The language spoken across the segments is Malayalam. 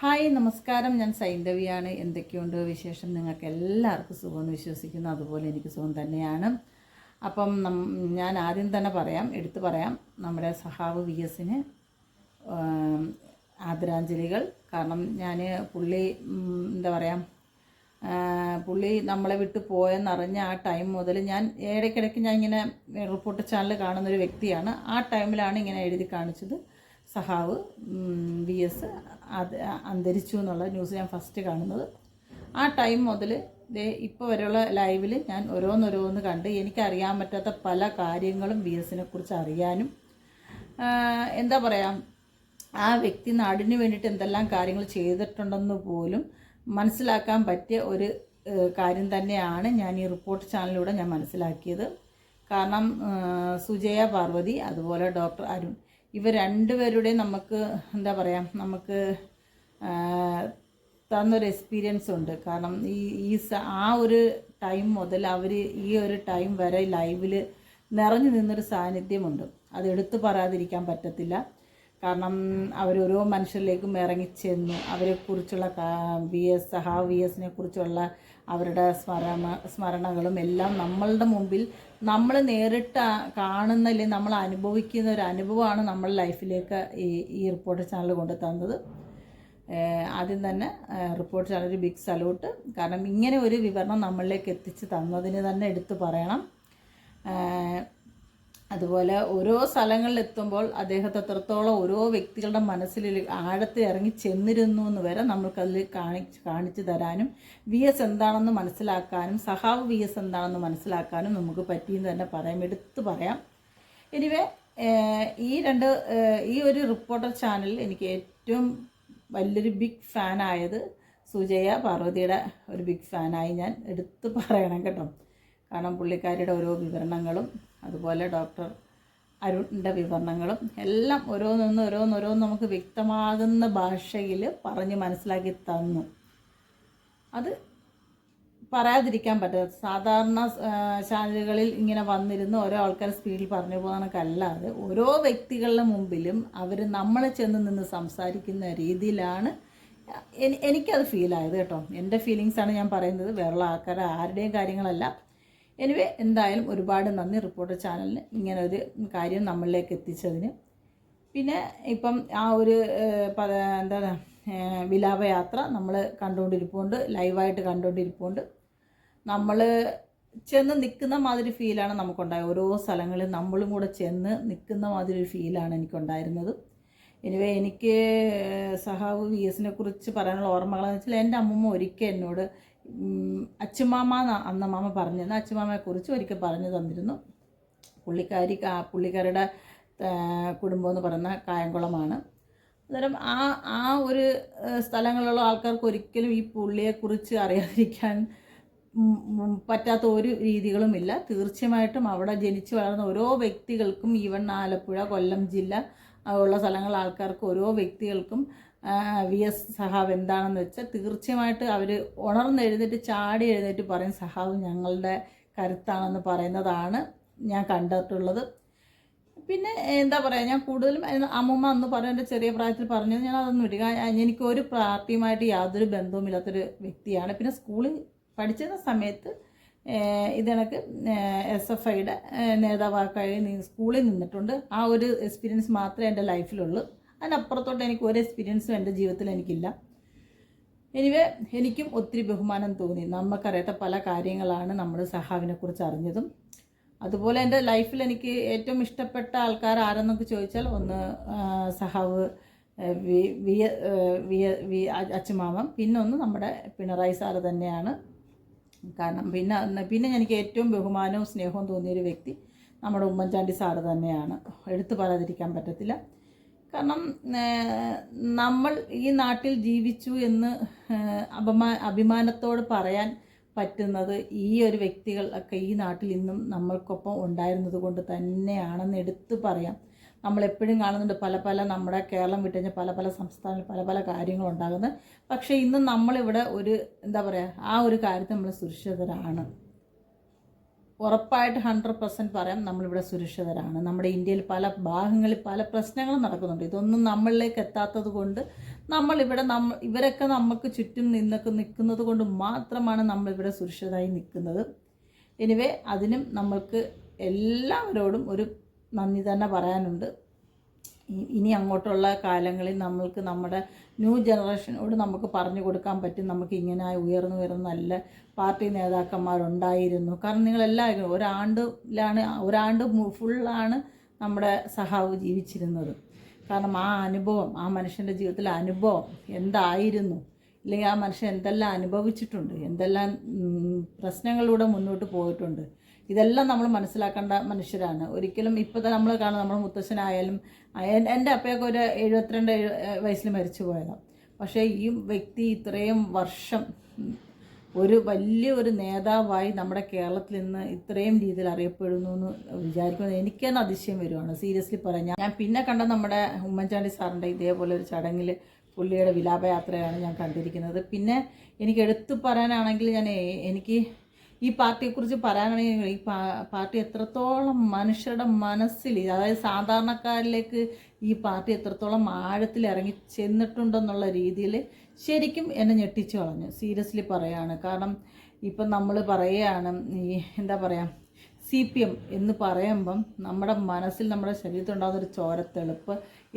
ഹായ് നമസ്കാരം, ഞാൻ സൈന്ധവിയാണ്. എന്തൊക്കെയുണ്ട് വിശേഷം? നിങ്ങൾക്ക് എല്ലാവർക്കും സുഖമെന്ന് വിശ്വസിക്കുന്നു. അതുപോലെ എനിക്ക് സുഖം തന്നെയാണ്. അപ്പം ഞാൻ ആദ്യം തന്നെ എടുത്തു പറയാം, നമ്മുടെ സഹാവ് വി എസിന് ആദരാഞ്ജലികൾ. കാരണം പുള്ളി എന്താ പറയുക, പുള്ളി നമ്മളെ വിട്ട് പോയെന്നറിഞ്ഞ ആ ടൈം മുതൽ ഞാൻ ഇടയ്ക്കിടയ്ക്ക് ഇങ്ങനെ റിപ്പോർട്ട് ചാനൽ കാണുന്നൊരു വ്യക്തിയാണ്. ആ ടൈമിലാണ് ഇങ്ങനെ എഴുതി കാണിച്ചത്, സഹാവ് വി എസ് അന്തരിച്ചു എന്നുള്ള ന്യൂസ് ഞാൻ ഫസ്റ്റ് കാണുന്നത്. ആ ടൈം മുതൽ ഇപ്പോൾ വരെയുള്ള ലൈവിൽ ഞാൻ ഓരോന്നോരോന്ന് കണ്ട് എനിക്കറിയാൻ പറ്റാത്ത പല കാര്യങ്ങളും വി എസിനെ കുറിച്ച് അറിയാനും, എന്താ പറയുക, ആ വ്യക്തി നാടിന് വേണ്ടിയിട്ട് എന്തെല്ലാം കാര്യങ്ങൾ ചെയ്തിട്ടുണ്ടെന്ന് പോലും മനസ്സിലാക്കാൻ പറ്റിയ ഒരു കാര്യം തന്നെയാണ് ഞാൻ ഈ റിപ്പോർട്ട് ചാനലിലൂടെ ഞാൻ മനസ്സിലാക്കിയത്. കാരണം സുജയ പാർവതി അതുപോലെ ഡോക്ടർ അരുൺ, ഇവർ രണ്ടുപേരുടെയും നമുക്ക് എന്താ പറയുക, നമുക്ക് തന്നൊരു എക്സ്പീരിയൻസ് ഉണ്ട്. കാരണം ആ ഒരു ടൈം മുതൽ അവർ ഈ ഒരു ടൈം വരെ ലൈവിൽ നിറഞ്ഞു നിന്നൊരു സാന്നിധ്യമുണ്ട്. അത് എടുത്തു പറയാതിരിക്കാൻ പറ്റത്തില്ല. കാരണം അവരോരോ മനുഷ്യരിലേക്കും ഇറങ്ങിച്ചെന്നു അവരെക്കുറിച്ചുള്ള സഹാവ് വി എസിനെ കുറിച്ചുള്ള അവരുടെ സ്മരണകളും എല്ലാം നമ്മളുടെ മുമ്പിൽ നമ്മൾ നേരിട്ട് കാണുന്ന, അല്ലെങ്കിൽ നമ്മൾ അനുഭവിക്കുന്ന ഒരു അനുഭവമാണ് നമ്മൾ ലൈഫിലേക്ക് ഈ റിപ്പോർട്ട് ചാനൽ കൊണ്ട് തന്നത്. ആദ്യം തന്നെ റിപ്പോർട്ട് ചാനൽ ഒരു ബിഗ് സല്യൂട്ട്. കാരണം ഇങ്ങനെ ഒരു വിവരണം നമ്മളിലേക്ക് എത്തിച്ച് തന്നതിന് തന്നെ എടുത്തു പറയണം. അതുപോലെ ഓരോ സ്ഥലങ്ങളിൽ എത്തുമ്പോൾ അദ്ദേഹത്തെ എത്രത്തോളം ഓരോ വ്യക്തികളുടെ മനസ്സിൽ ആഴത്തിൽ ഇറങ്ങി ചെന്നിരുന്നു എന്ന് വരെ നമ്മൾക്കതിൽ കാണിച്ചു തരാനും, വി എസ് എന്താണെന്ന് മനസ്സിലാക്കാനും, സഹാവ് വി എസ് എന്താണെന്ന് മനസ്സിലാക്കാനും നമുക്ക് പറ്റിയെന്ന് തന്നെ എടുത്തു പറയാം. എനിവേ, ഈ ഒരു റിപ്പോർട്ടർ ചാനലിൽ എനിക്ക് ഏറ്റവും വലിയൊരു ബിഗ് ഫാനായത് സുജയ പാർവതിയുടെ ഒരു ബിഗ് ഫാനായി ഞാൻ എടുത്തു പറയണം കേട്ടോ. കാരണം പുള്ളിക്കാരിയുടെ ഓരോ വിവരണങ്ങളും അതുപോലെ ഡോക്ടർ അരുണിൻ്റെ വിവരണങ്ങളും എല്ലാം ഓരോന്നോരോന്ന് നമുക്ക് വ്യക്തമാകുന്ന ഭാഷയിൽ പറഞ്ഞ് മനസ്സിലാക്കി തന്നു. അത് പറയാതിരിക്കാൻ പറ്റാത്ത, സാധാരണ ചാനലുകളിൽ ഇങ്ങനെ വന്നിരുന്ന് ഓരോ ആൾക്കാർ സ്പീഡിൽ പറഞ്ഞു പോകാനൊക്കെയല്ലാതെ ഓരോ വ്യക്തികളുടെ മുമ്പിലും അവർ നമ്മളെ ചെന്ന് നിന്ന് സംസാരിക്കുന്ന രീതിയിലാണ് എനിക്കത് ഫീലായത് കേട്ടോ. എൻ്റെ ഫീലിങ്സാണ് ഞാൻ പറയുന്നത്, വേറെയുള്ള ആൾക്കാരുടെ ആരുടെയും കാര്യങ്ങളല്ല. എനിവേ, എന്തായാലും ഒരുപാട് നന്ദി റിപ്പോർട്ടർ ചാനലിന് ഇങ്ങനെ ഒരു കാര്യം നമ്മളിലേക്ക് എത്തിച്ചതിന്. പിന്നെ ഇപ്പം ആ ഒരു എന്താണ് വിലാപയാത്ര നമ്മൾ കണ്ടുകൊണ്ടിരിപ്പുണ്ട്, ലൈവായിട്ട് കണ്ടുകൊണ്ടിരിപ്പുണ്ട്. നമ്മൾ ചെന്ന് നിൽക്കുന്ന മാതിരി ഫീലാണ് നമുക്കുണ്ടായത്. ഓരോ സ്ഥലങ്ങളിൽ നമ്മളും കൂടെ ചെന്ന് നിൽക്കുന്ന മാതിരി ഒരു ഫീലാണ് എനിക്കുണ്ടായിരുന്നത്. എനിവേ, എനിക്ക് സഹാവ് വി എസിനെ കുറിച്ച് പറയാനുള്ള ഓർമ്മകളെന്ന് വെച്ചാൽ, എൻ്റെ അമ്മൂമ്മ ഒരിക്കൽ എന്നോട് അച്ചുമാമ അന്നമാമ പറഞ്ഞിരുന്നു, അച്ചുമാമയെക്കുറിച്ച് ഒരിക്കൽ പറഞ്ഞു തന്നിരുന്നു. പുള്ളിക്കാരുടെ കുടുംബം എന്ന് പറയുന്ന കായംകുളമാണ്. അന്നേരം ആ ഒരു സ്ഥലങ്ങളിലുള്ള ആൾക്കാർക്ക് ഒരിക്കലും ഈ പുള്ളിയെക്കുറിച്ച് അറിയാതിരിക്കാൻ പറ്റാത്ത ഒരു രീതികളുമില്ല. തീർച്ചയായിട്ടും അവിടെ ജനിച്ചു വളർന്ന ഓരോ വ്യക്തികൾക്കും, ഈവൻ ആലപ്പുഴ, കൊല്ലം ജില്ല ഉള്ള സ്ഥലങ്ങളിലെ ആൾക്കാർക്ക് ഓരോ വ്യക്തികൾക്കും വി എസ് സഹാവ് എന്താണെന്ന് വെച്ചാൽ തീർച്ചയായിട്ട് അവർ ചാടി എഴുന്നേറ്റ് പറയും, സഹാവ് ഞങ്ങളുടെ കരുത്താണെന്ന് പറയുന്നതാണ് ഞാൻ കണ്ടിട്ടുള്ളത്. പിന്നെ എന്താ പറയുക, ഞാൻ കൂടുതലും അമ്മൂമ്മ അന്ന് പറഞ്ഞു, എൻ്റെ ചെറിയ പ്രായത്തിൽ പറഞ്ഞത്, ഞാൻ അതൊന്നും ഇടുക. എനിക്കൊരു പാർട്ടിയുമായിട്ട് യാതൊരു ബന്ധവുമില്ലാത്തൊരു വ്യക്തിയാണ്. പിന്നെ സ്കൂളിൽ പഠിച്ചിരുന്ന സമയത്ത് ഇതെനിക്ക് SFIയുടെ നേതാവാക്കായി സ്കൂളിൽ നിന്നിട്ടുണ്ട്. ആ ഒരു എക്സ്പീരിയൻസ് മാത്രമേ എൻ്റെ ലൈഫിലുള്ളൂ. അതിനപ്പുറത്തോട്ട് എനിക്ക് ഒരു എക്സ്പീരിയൻസും എൻ്റെ ജീവിതത്തിൽ എനിക്കില്ല. എനിവേ, എനിക്കും ഒത്തിരി ബഹുമാനം തോന്നി. നമുക്കറിയാത്ത പല കാര്യങ്ങളാണ് നമ്മൾ സഹാവിനെ കുറിച്ച് അറിഞ്ഞതും. അതുപോലെ എൻ്റെ ലൈഫിൽ എനിക്ക് ഏറ്റവും ഇഷ്ടപ്പെട്ട ആൾക്കാർ ആരെന്നൊക്കെ ചോദിച്ചാൽ, ഒന്ന് സഹാവ് അച്ചുമാമൻ, പിന്നെ ഒന്ന് നമ്മുടെ പിണറായി സാറ് തന്നെയാണ്. കാരണം പിന്നെ എനിക്ക് ഏറ്റവും ബഹുമാനവും സ്നേഹവും തോന്നിയൊരു വ്യക്തി നമ്മുടെ ഉമ്മൻചാണ്ടി സാറ് തന്നെയാണ്. എടുത്തു പറയാതിരിക്കാൻ പറ്റത്തില്ല. കാരണം നമ്മൾ ഈ നാട്ടിൽ ജീവിച്ചു എന്ന് അഭിമാനത്തോട് പറയാൻ പറ്റുന്നത് ഈ ഒരു വ്യക്തികളൊക്കെ ഈ നാട്ടിൽ ഇന്നും നമ്മൾക്കൊപ്പം ഉണ്ടായിരുന്നത് കൊണ്ട് തന്നെയാണെന്ന് എടുത്തു പറയാം. നമ്മളെപ്പോഴും കാണുന്നുണ്ട് പല നമ്മുടെ കേരളം വിട്ടുകഴിഞ്ഞാൽ പല സംസ്ഥാനങ്ങളിൽ പല കാര്യങ്ങളുണ്ടാകുന്നത്. പക്ഷേ ഇന്ന് നമ്മളിവിടെ ഒരു എന്താ പറയുക, ആ ഒരു കാര്യത്തിൽ നമ്മൾ സുരക്ഷിതരാണ്. ഉറപ്പായിട്ട് 100% പറയാം, നമ്മളിവിടെ സുരക്ഷിതരാണ്. നമ്മുടെ ഇന്ത്യയിൽ പല ഭാഗങ്ങളിൽ പല പ്രശ്നങ്ങളും നടക്കുന്നുണ്ട്. ഇതൊന്നും നമ്മളിലേക്ക് എത്താത്തത് കൊണ്ട് നമ്മളിവിടെ ഇവരൊക്കെ നമുക്ക് ചുറ്റും നിൽക്കുന്നത് കൊണ്ട് മാത്രമാണ് നമ്മളിവിടെ സുരക്ഷിതരായി നിൽക്കുന്നത്. എനിവേ അതിനും നമ്മൾക്ക് എല്ലാവരോടും ഒരു നന്ദി തന്നെ പറയാനുണ്ട്. ഇനി അങ്ങോട്ടുള്ള കാലങ്ങളിൽ നമ്മൾക്ക് നമ്മുടെ ന്യൂ ജനറേഷനോട് നമുക്ക് പറഞ്ഞു കൊടുക്കാൻ പറ്റും, നമുക്ക് ഇങ്ങനെ ഉയർന്നു നല്ല പാർട്ടി നേതാക്കന്മാരുണ്ടായിരുന്നു. കാരണം നിങ്ങളെല്ലാവരും ഒരാണ്ട് ഫുള്ളാണ് നമ്മുടെ സഹാവ് ജീവിച്ചിരുന്നത്. കാരണം ആ അനുഭവം, ആ മനുഷ്യൻ്റെ ജീവിതത്തിലെ അനുഭവം എന്തായിരുന്നു, ഇല്ലെങ്കിൽ ആ മനുഷ്യൻ എന്തെല്ലാം അനുഭവിച്ചിട്ടുണ്ട്, എന്തെല്ലാം പ്രശ്നങ്ങളിലൂടെ മുന്നോട്ട് പോയിട്ടുണ്ട്, ഇതെല്ലാം നമ്മൾ മനസ്സിലാക്കേണ്ട മനുഷ്യരാണ്. ഒരിക്കലും ഇപ്പോഴത്തെ നമ്മൾ കാണും, നമ്മുടെ മുത്തശ്ശനായാലും എൻ്റെ അപ്പയൊക്കെ ഒരു 72 വയസ്സിൽ മരിച്ചു പോയതാണ്. പക്ഷേ ഈ വ്യക്തി ഇത്രയും വർഷം വലിയൊരു നേതാവായി നമ്മുടെ കേരളത്തിൽ നിന്ന് ഇത്രയും രീതിയിൽ അറിയപ്പെടുന്നു എന്ന് വിചാരിക്കുന്നത് എനിക്ക് തന്നെ അതിശയം വരുവാണ്. സീരിയസ്ലി പറയാം. ഞാൻ പിന്നെ കണ്ട നമ്മുടെ ഉമ്മൻചാണ്ടി സാറിൻ്റെ ഇതേപോലെ ഒരു ചടങ്ങിൽ പുള്ളിയുടെ വിലാപയാത്രയാണ് ഞാൻ കണ്ടിരിക്കുന്നത്. പിന്നെ എനിക്ക് എടുത്തു പറയാനാണെങ്കിൽ എനിക്ക് ഈ പാർട്ടിയെക്കുറിച്ച് പറയാനാണെങ്കിൽ ഈ പാർട്ടി എത്രത്തോളം മനുഷ്യരുടെ മനസ്സിൽ, അതായത് സാധാരണക്കാരിലേക്ക് ഈ പാർട്ടി എത്രത്തോളം ആഴത്തിൽ ഇറങ്ങി ചെന്നിട്ടുണ്ടെന്നുള്ള രീതിയിൽ ശരിക്കും എന്നെ ഞെട്ടിച്ചു കളഞ്ഞു. സീരിയസ്ലി പറയുകയാണ്. കാരണം ഇപ്പം നമ്മൾ പറയുകയാണ്, ഈ എന്താ പറയുക, CPM എന്ന് പറയുമ്പം നമ്മുടെ മനസ്സിൽ, നമ്മുടെ ശരീരത്തിലുണ്ടാകുന്നൊരു ചോരത്തെളുപ്പ്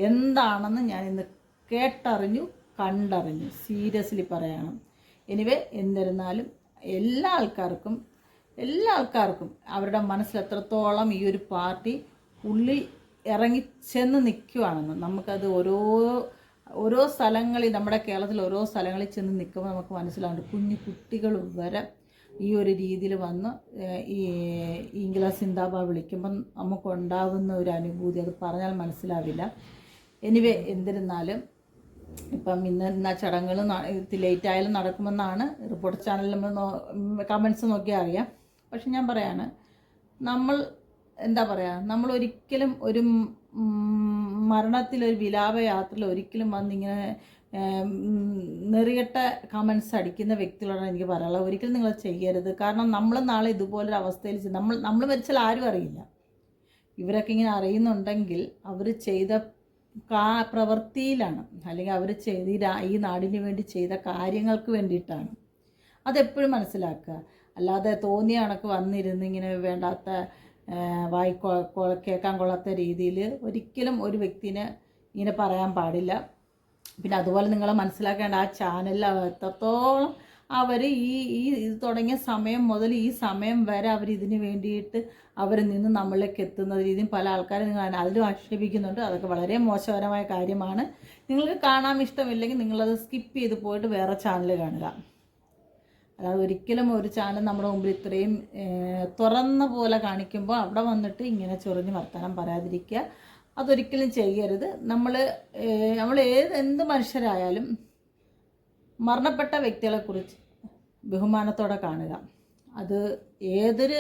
എന്താണെന്ന് ഞാൻ ഇന്ന് കണ്ടറിഞ്ഞു. സീരിയസ്ലി പറയണം. എനിവേ എന്നിരുന്നാലും എല്ലാ ആൾക്കാർക്കും അവരുടെ മനസ്സിൽ എത്രത്തോളം ഈ ഒരു പാർട്ടി ഉള്ളിൽ ഇറങ്ങിച്ചെന്ന് നിൽക്കുകയാണെന്ന് നമുക്കത് ഓരോ സ്ഥലങ്ങളിൽ, നമ്മുടെ കേരളത്തിൽ ഓരോ സ്ഥലങ്ങളിൽ ചെന്ന് നിൽക്കുമ്പോൾ നമുക്ക് മനസ്സിലാവുന്നുണ്ട്. കുഞ്ഞു കുട്ടികൾ വരെ ഈ ഒരു രീതിയിൽ വന്ന് ഈ ഇംഗ്ലീഷ് സിന്ദാബാ വിളിക്കുമ്പം നമുക്കുണ്ടാകുന്ന ഒരു അനുഭൂതി അത് പറഞ്ഞാൽ മനസ്സിലാവില്ല. എനിവേ എന്നിരുന്നാലും ഇപ്പം ഇന്ന ചടങ്ങുകൾ ലേറ്റ് ആയാലും നടക്കുമെന്നാണ് റിപ്പോർട്ടർ ചാനലിൽ നമ്മൾ കമൻസ് നോക്കിയാൽ അറിയാം. പക്ഷെ ഞാൻ പറയാണ്, നമ്മൾ ഒരിക്കലും ഒരു മരണത്തിലൊരു വിലാപയാത്രയിൽ ഒരിക്കലും വന്നിങ്ങനെ നെറികെട്ട കമൻസ് അടിക്കുന്ന വ്യക്തികളോടാണ് എനിക്ക് പറയാനുള്ളത്. ഒരിക്കലും നിങ്ങൾ ചെയ്യരുത്. കാരണം നമ്മൾ നാളെ ഇതുപോലൊരു അവസ്ഥയിൽ നമ്മൾ മരിച്ചാൽ ആരും അറിയില്ല. ഇവരൊക്കെ ഇങ്ങനെ അറിയുന്നുണ്ടെങ്കിൽ അവർ ചെയ്ത പ്രവൃത്തിയിലാണ്, അല്ലെങ്കിൽ അവർ ഈ നാടിന് വേണ്ടി ചെയ്ത കാര്യങ്ങൾക്ക് വേണ്ടിയിട്ടാണ്. അതെപ്പോഴും മനസ്സിലാക്കുക. അല്ലാതെ തോന്നിയ കണക്ക് വന്നിരുന്ന് ഇങ്ങനെ വേണ്ടാത്ത കേൾക്കാൻ കൊള്ളാത്ത രീതിയിൽ ഒരിക്കലും ഒരു വ്യക്തിനെ ഇങ്ങനെ പറയാൻ പാടില്ല. പിന്നെ അതുപോലെ നിങ്ങൾ മനസ്സിലാക്കേണ്ട, ആ ചാനലിൽ എത്രത്തോളം അവർ ഇത് തുടങ്ങിയ സമയം മുതൽ ഈ സമയം വരെ ഇതിന് വേണ്ടിയിട്ട് നിന്ന് നമ്മളിലേക്ക് എത്തുന്ന രീതിയിൽ പല ആൾക്കാരും നിങ്ങൾ അതിലും ആക്ഷേപിക്കുന്നുണ്ട്. അതൊക്കെ വളരെ മോശകരമായ കാര്യമാണ്. നിങ്ങൾക്ക് കാണാൻ ഇഷ്ടമില്ലെങ്കിൽ നിങ്ങളത് സ്കിപ്പ് ചെയ്ത് പോയിട്ട് വേറെ ചാനൽ കാണുക. അല്ലാതെ ഒരിക്കലും ഒരു ചാനൽ നമ്മുടെ മുമ്പിൽ ഇത്രയും തുറന്ന പോലെ കാണിക്കുമ്പോൾ അവിടെ വന്നിട്ട് ഇങ്ങനെ ചൊറിഞ്ഞ് വർത്തമാനം പറയാതിരിക്കുക. അതൊരിക്കലും ചെയ്യരുത്. നമ്മൾ എന്ത് മനുഷ്യരായാലും മരണപ്പെട്ട വ്യക്തികളെക്കുറിച്ച് ബഹുമാനത്തോടെ കാണുക. അത് ഏതൊരു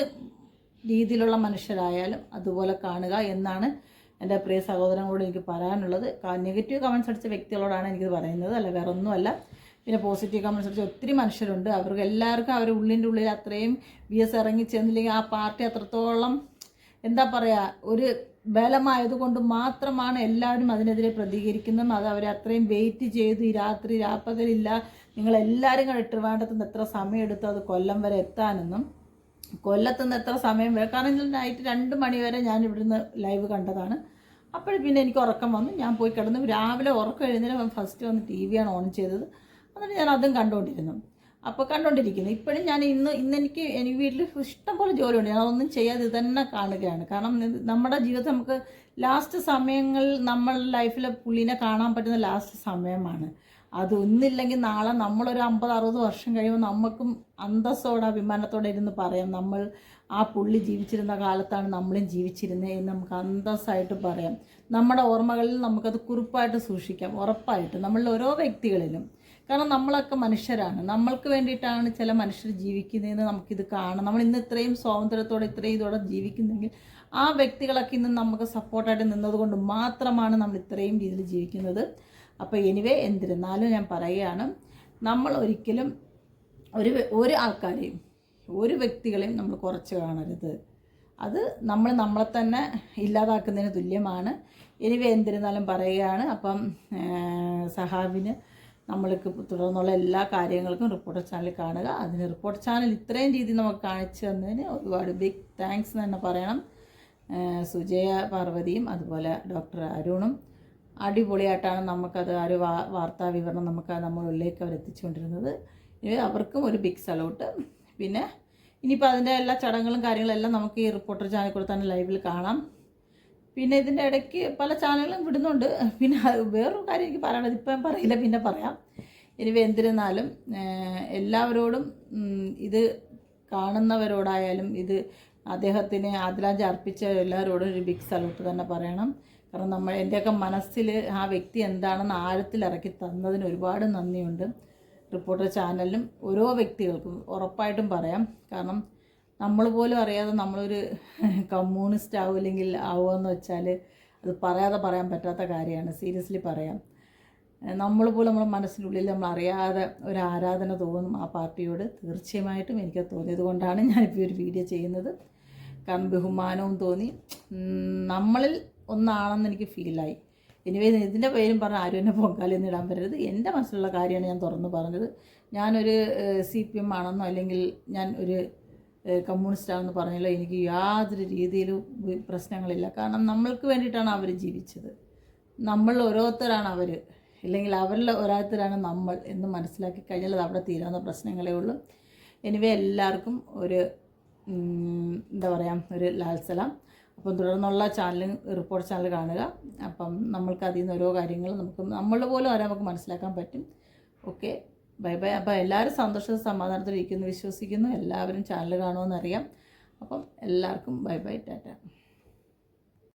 രീതിയിലുള്ള മനുഷ്യരായാലും അതുപോലെ കാണുക എന്നാണ് എൻ്റെ പ്രിയ സഹോദരങ്ങളോട് എനിക്ക് പറയാനുള്ളത്. നെഗറ്റീവ് കമൻസ് അടിച്ച വ്യക്തികളോടാണ് എനിക്കിത് പറയുന്നത്, അല്ല വേറെ ഒന്നുമല്ല. പിന്നെ പോസിറ്റീവ് കമൻസ് അടിച്ച ഒത്തിരി മനുഷ്യരുണ്ട്. അവർക്ക് എല്ലാവർക്കും അവർ ഉള്ളിൽ അത്രയും ഇറങ്ങി ചെന്നില്ലെങ്കിൽ ആ പാർട്ടി അത്രത്തോളം എന്താ പറയുക, ഒരു ബലമായതുകൊണ്ട് മാത്രമാണ് എല്ലാവരും അതിനെതിരെ പ്രതികരിക്കുന്നതും. അത് അവരെ അത്രയും വെയിറ്റ് ചെയ്തു, ഈ രാപ്പകലില്ല നിങ്ങളെല്ലാവരും കൂടെ ട്രിവാൻഡ്രത്തുനിന്ന് എത്ര സമയം എടുത്തു അത് കൊല്ലം വരെ എത്താനെന്നും, കൊല്ലത്തുനിന്ന് എത്ര സമയം വരെ, കാരണം ഇന്നലെ നൈറ്റ് 2 മണി വരെ ഞാൻ ഇവിടുന്ന് ലൈവ് കണ്ടതാണ്. അപ്പോഴും പിന്നെ എനിക്ക് ഉറക്കം വന്നു, ഞാൻ പോയി കിടന്നു. രാവിലെ ഉറക്കം എഴുന്നേരം ഫസ്റ്റ് വന്ന് TV ആണ് ഓൺ ചെയ്തത്. എന്നിട്ട് ഞാൻ അതും കണ്ടുകൊണ്ടിരിക്കുന്നു. ഇപ്പോഴും ഞാൻ ഇന്നെനിക്ക് വീട്ടിൽ ഇഷ്ടംപോലെ ജോലിയുണ്ട്, ഞാൻ അതൊന്നും ചെയ്യാതെ ഇത് തന്നെ കാണുകയാണ്. കാരണം നമ്മുടെ ജീവിതത്തിൽ നമുക്ക് ലാസ്റ്റ് സമയങ്ങൾ നമ്മളുടെ ലൈഫിൽ പുള്ളിനെ കാണാൻ പറ്റുന്ന ലാസ്റ്റ് സമയമാണ്. അതൊന്നില്ലെങ്കിൽ നാളെ നമ്മളൊരു 50-60 വർഷം കഴിയുമ്പോൾ നമുക്കും അന്തസ്സോടെ അഭിമാനത്തോടെ ഇരുന്ന് പറയാം, നമ്മൾ ആ പുള്ളി ജീവിച്ചിരുന്ന കാലത്താണ് നമ്മളും ജീവിച്ചിരുന്നത് എന്ന് നമുക്ക് അന്തസ്സായിട്ട് പറയാം. നമ്മുടെ ഓർമ്മകളിൽ നമുക്കത് കുറിപ്പായിട്ട് സൂക്ഷിക്കാം, ഉറപ്പായിട്ട് നമ്മളിൽ ഓരോ വ്യക്തികളിലും. കാരണം നമ്മളൊക്കെ മനുഷ്യരാണ്, നമ്മൾക്ക് വേണ്ടിയിട്ടാണ് ചില മനുഷ്യർ ജീവിക്കുന്നതെന്ന് നമുക്കിത് കാണാം. നമ്മൾ ഇന്ന് ഇത്രയും സ്വാതന്ത്ര്യത്തോടെ ഇതോടെ ജീവിക്കുന്നെങ്കിൽ ആ വ്യക്തികളൊക്കെ ഇന്ന് നമുക്ക് സപ്പോർട്ടായിട്ട് നിന്നതുകൊണ്ട് മാത്രമാണ് നമ്മൾ ഇത്രയും രീതിയിൽ ജീവിക്കുന്നത്. അപ്പോൾ എനിവേ എന്നിരുന്നാലും ഞാൻ പറയുകയാണ്, നമ്മൾ ഒരിക്കലും ഒരു ആൾക്കാരെയും ഒരു വ്യക്തികളെയും നമ്മൾ കുറച്ച് കാണരുത്. അത് നമ്മളെ തന്നെ ഇല്ലാതാക്കുന്നതിന് തുല്യമാണ്. എനിവേ എന്തിരുന്നാലും പറയുകയാണ്. അപ്പം സഹാബിന് നമ്മൾക്ക് തുടർന്നുള്ള എല്ലാ കാര്യങ്ങൾക്കും റിപ്പോർട്ടർ ചാനൽ കാണുക. അതിന് റിപ്പോർട്ടർ ചാനൽ ഇത്രയും രീതി നമുക്ക് കാണിച്ചു തന്നതിന് ഒരുപാട് ബിഗ് താങ്ക്സ് എന്ന് തന്നെ പറയണം. സുജയ പാർവതിയും അതുപോലെ ഡോക്ടർ അരുണും അടിപൊളിയായിട്ടാണ് നമുക്കത് ആ ഒരു വാർത്താ വിവരണം നമ്മളിലേക്ക് അവർ എത്തിച്ചുകൊണ്ടിരുന്നത്. അവർക്കും ഒരു ബിഗ് സല്യൂട്ട്. പിന്നെ ഇനിയിപ്പോൾ അതിൻ്റെ എല്ലാ ചടങ്ങുകളും കാര്യങ്ങളെല്ലാം നമുക്ക് ഈ റിപ്പോർട്ടർ ചാനൽ കൂടെ തന്നെ ലൈവിൽ കാണാം. പിന്നെ ഇതിൻ്റെ ഇടയ്ക്ക് പല ചാനലുകളും വിടുന്നുണ്ട്. പിന്നെ വേറൊരു കാര്യം എനിക്ക് പറയണത് ഇപ്പം പറയില്ല, പിന്നെ പറയാം. ഇനി എന്തിരുന്നാലും എല്ലാവരോടും ഇത് കാണുന്നവരോടായാലും ഇത് അദ്ദേഹത്തിന് ആദരാഞ്ജലി അർപ്പിച്ച എല്ലാവരോടും ഒരു ബിഗ് സല്യൂട്ട് തന്നെ പറയണം. കാരണം എൻ്റെയൊക്കെ മനസ്സിൽ ആ വ്യക്തി എന്താണെന്ന് ആഴത്തിലിറക്കി തന്നതിന് ഒരുപാട് നന്ദിയുണ്ട്. റിപ്പോർട്ടർ ചാനലിനും ഓരോ വ്യക്തികൾക്കും ഉറപ്പായിട്ടും പറയാം. കാരണം നമ്മൾ പോലും അറിയാതെ നമ്മളൊരു കമ്മ്യൂണിസ്റ്റ് ആവില്ലെങ്കിൽ ആവുകയെന്ന് വെച്ചാൽ അത് പറയാൻ പറ്റാത്ത കാര്യമാണ്. സീരിയസ്ലി പറയാം. നമ്മൾ പോലും നമ്മുടെ മനസ്സിനുള്ളിൽ നമ്മൾ അറിയാതെ ഒരു ആരാധന തോന്നും ആ പാർട്ടിയോട്. തീർച്ചയായിട്ടും എനിക്കത് തോന്നിയത് കൊണ്ടാണ് ഞാനിപ്പോൾ ഒരു വീഡിയോ ചെയ്യുന്നത്. കാരണം ബഹുമാനവും തോന്നി, നമ്മളിൽ ഒന്നാണെന്ന് എനിക്ക് ഫീലായി. എനിവേ ഇതിൻ്റെ പേരും പറഞ്ഞ് ആരും എന്നെ പൊങ്കാലൊന്നും ഇടാൻ പറ്റരുത്. എൻ്റെ മനസ്സിലുള്ള കാര്യമാണ് ഞാൻ തുറന്ന് പറഞ്ഞത്. ഞാനൊരു CPM ആണെന്നോ അല്ലെങ്കിൽ ഞാൻ ഒരു കമ്മ്യൂണിസ്റ്റാണെന്ന് പറഞ്ഞല്ലോ, എനിക്ക് യാതൊരു രീതിയിലും പ്രശ്നങ്ങളില്ല. കാരണം നമ്മൾക്ക് വേണ്ടിയിട്ടാണ് അവർ ജീവിച്ചത്. നമ്മൾ ഓരോരുത്തരാണ് അവർ, ഇല്ലെങ്കിൽ അവരിൽ ഓരോരുത്തരാണ് നമ്മൾ എന്ന് മനസ്സിലാക്കി കഴിഞ്ഞാൽ അത് അവിടെ തീരാവുന്ന പ്രശ്നങ്ങളേ ഉള്ളൂ. എനിവേ എല്ലാവർക്കും ഒരു എന്താ പറയുക, ഒരു ലാൽ സലാം. അപ്പം തുടർന്നുള്ള ചാനൽ റിപ്പോർട്ട് ചാനൽ കാണുക. അപ്പം നമ്മൾക്ക് അതിൽ നിന്ന് ഓരോ കാര്യങ്ങൾ നമ്മളുടെ പോലും ആരാ നമുക്ക് മനസ്സിലാക്കാൻ പറ്റും. Okay, bye bye. അപ്പോൾ എല്ലാവരും സന്തോഷവും സമാധാനത്തോടെ ഇരിക്കുന്നു വിശ്വസിക്കുന്നു. എല്ലാവരും ചാനൽ കാണുമെന്നറിയാം. അപ്പം എല്ലാവർക്കും ബൈ ബൈ, ടാറ്റ.